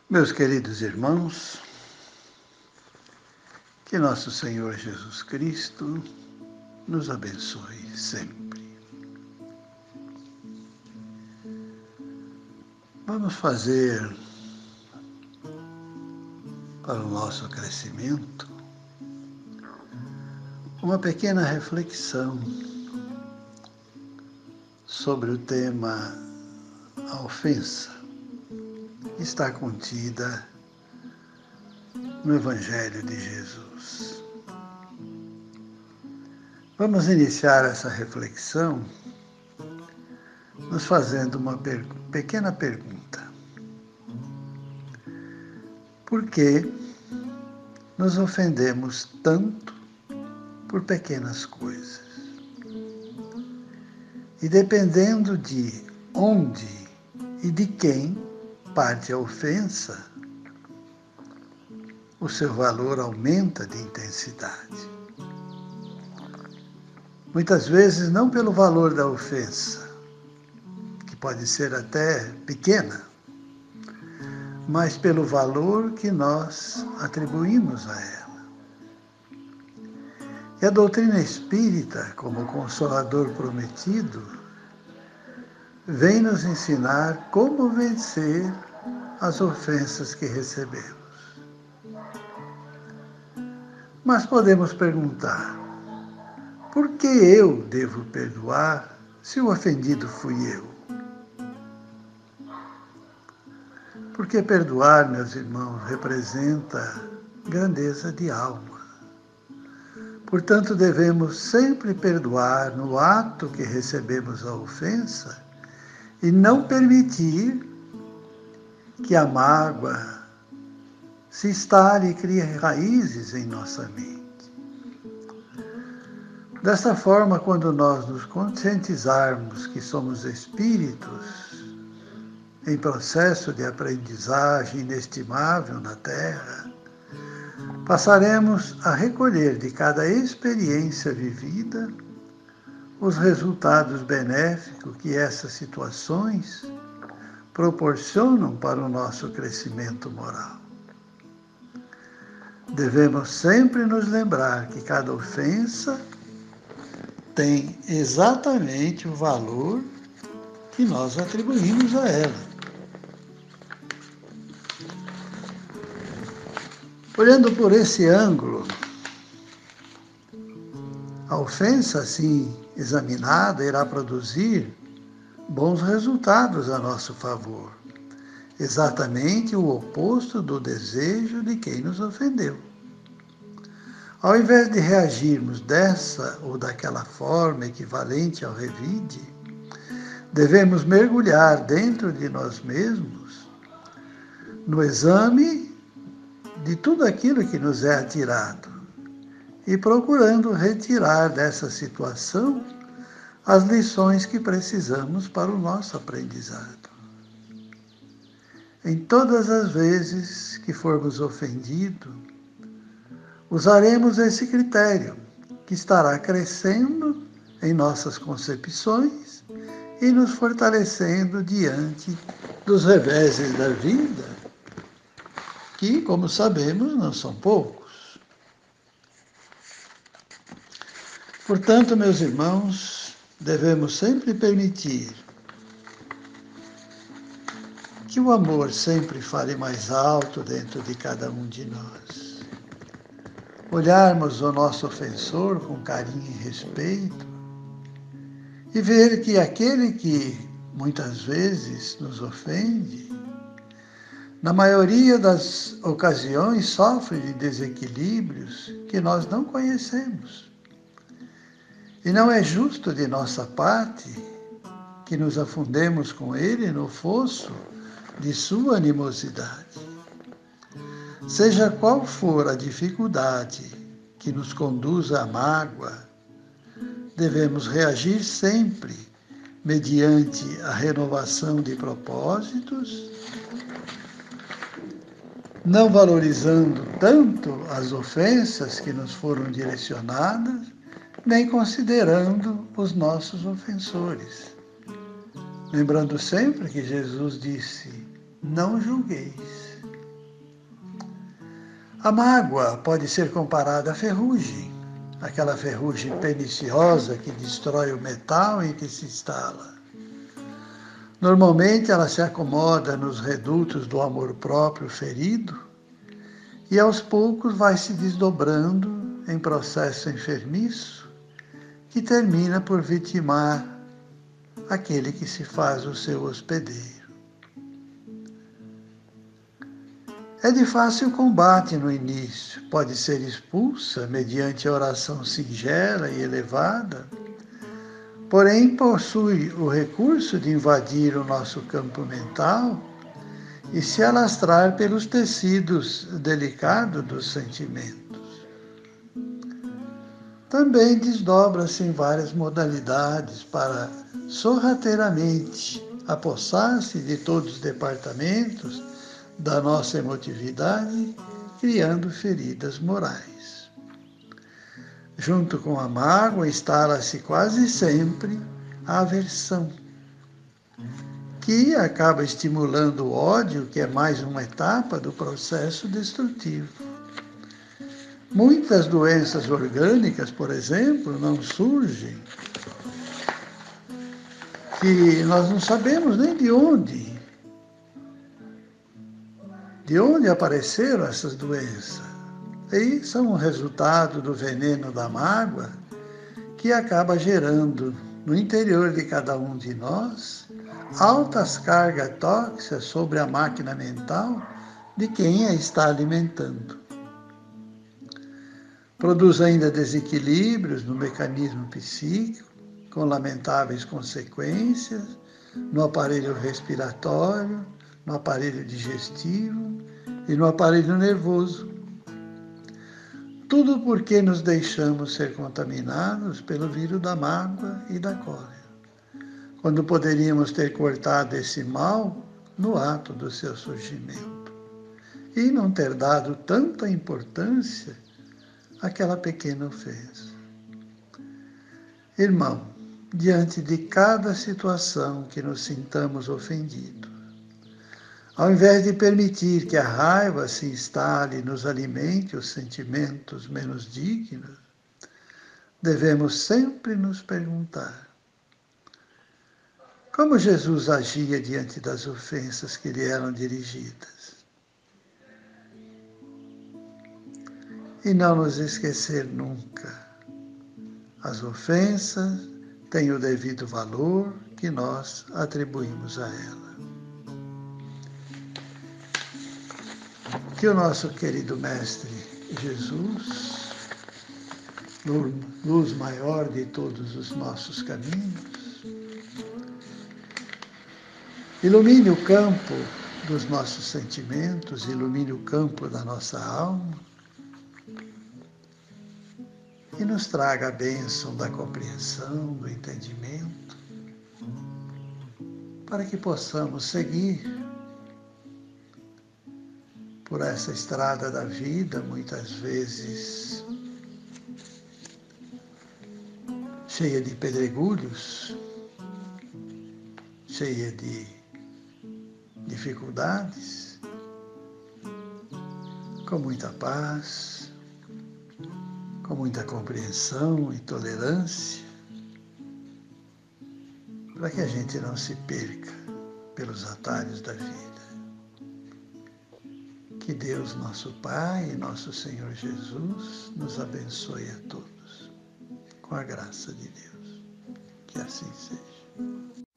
Meus queridos irmãos, que nosso Senhor Jesus Cristo nos abençoe sempre. Vamos fazer, para o nosso crescimento, uma pequena reflexão sobre o tema a ofensa que está contida no Evangelho de Jesus. Vamos iniciar essa reflexão nos fazendo uma pequena pergunta. Por que nos ofendemos tanto por pequenas coisas? E dependendo de onde e de quem parte a ofensa, o seu valor aumenta de intensidade. Muitas vezes não pelo valor da ofensa, que pode ser até pequena, mas pelo valor que nós atribuímos a ela. E a doutrina espírita, como Consolador prometido, vem nos ensinar como vencer as ofensas que recebemos. Mas podemos perguntar, por que eu devo perdoar se o ofendido fui eu? Porque perdoar, meus irmãos, representa grandeza de alma. Portanto, devemos sempre perdoar no ato que recebemos a ofensa e não permitir que a mágoa se instale e crie raízes em nossa mente. Desta forma, quando nós nos conscientizarmos que somos espíritos em processo de aprendizagem inestimável na Terra, passaremos a recolher de cada experiência vivida os resultados benéficos que essas situações proporcionam para o nosso crescimento moral. Devemos sempre nos lembrar que cada ofensa tem exatamente o valor que nós atribuímos a ela. Olhando por esse ângulo, a ofensa, assim examinada, irá produzir bons resultados a nosso favor. Exatamente o oposto do desejo de quem nos ofendeu. Ao invés de reagirmos dessa ou daquela forma equivalente ao revide, devemos mergulhar dentro de nós mesmos no exame de tudo aquilo que nos é atirado e procurando retirar dessa situação as lições que precisamos para o nosso aprendizado. Em todas as vezes que formos ofendidos, usaremos esse critério, que estará crescendo em nossas concepções e nos fortalecendo diante dos reveses da vida, que, como sabemos, não são poucos. Portanto, meus irmãos, devemos sempre permitir que o amor sempre fale mais alto dentro de cada um de nós. Olharmos o nosso ofensor com carinho e respeito e ver que aquele que muitas vezes nos ofende, na maioria das ocasiões sofre de desequilíbrios que nós não conhecemos. E não é justo de nossa parte que nos afundemos com ele no fosso de sua animosidade. Seja qual for a dificuldade que nos conduz à mágoa, devemos reagir sempre mediante a renovação de propósitos, não valorizando tanto as ofensas que nos foram direcionadas, nem considerando os nossos ofensores. Lembrando sempre que Jesus disse, não julgueis, A mágoa pode ser comparada à ferrugem, aquela ferrugem perniciosa que destrói o metal em que se instala. Normalmente ela se acomoda nos redutos do amor próprio ferido e aos poucos vai se desdobrando em processo enfermiço que termina por vitimar aquele que se faz o seu hospedeiro. É de fácil combate no início, pode ser expulsa mediante a oração singela e elevada, porém possui o recurso de invadir o nosso campo mental e se alastrar pelos tecidos delicados dos sentimentos. Também desdobra-se em várias modalidades para sorrateiramente apossar-se de todos os departamentos da nossa emotividade, criando feridas morais. Junto com a mágoa instala-se quase sempre a aversão, que acaba estimulando o ódio, que é mais uma etapa do processo destrutivo. Muitas doenças orgânicas, por exemplo, não surgem, que nós não sabemos nem de onde apareceram essas doenças. E são o resultado do veneno da mágoa que acaba gerando no interior de cada um de nós altas cargas tóxicas sobre a máquina mental de quem a está alimentando. Produz ainda desequilíbrios no mecanismo psíquico, com lamentáveis consequências no aparelho respiratório, no aparelho digestivo e no aparelho nervoso. Tudo porque nos deixamos ser contaminados pelo vírus da mágoa e da cólera, quando poderíamos ter cortado esse mal no ato do seu surgimento e não ter dado tanta importância àquela pequena ofensa. Irmão, diante de cada situação que nos sintamos ofendidos, ao invés de permitir que a raiva se instale e nos alimente os sentimentos menos dignos, devemos sempre nos perguntar: como Jesus agia diante das ofensas que lhe eram dirigidas? E não nos esquecer nunca, as ofensas têm o devido valor que nós atribuímos a ela. Que o nosso querido Mestre Jesus, luz maior de todos os nossos caminhos, ilumine o campo dos nossos sentimentos, ilumine o campo da nossa alma e nos traga a bênção da compreensão, do entendimento, para que possamos seguir por essa estrada da vida, muitas vezes cheia de pedregulhos, cheia de dificuldades, com muita paz, com muita compreensão e tolerância, para que a gente não se perca pelos atalhos da vida. Que Deus, nosso Pai e nosso Senhor Jesus, nos abençoe a todos, com a graça de Deus. Que assim seja.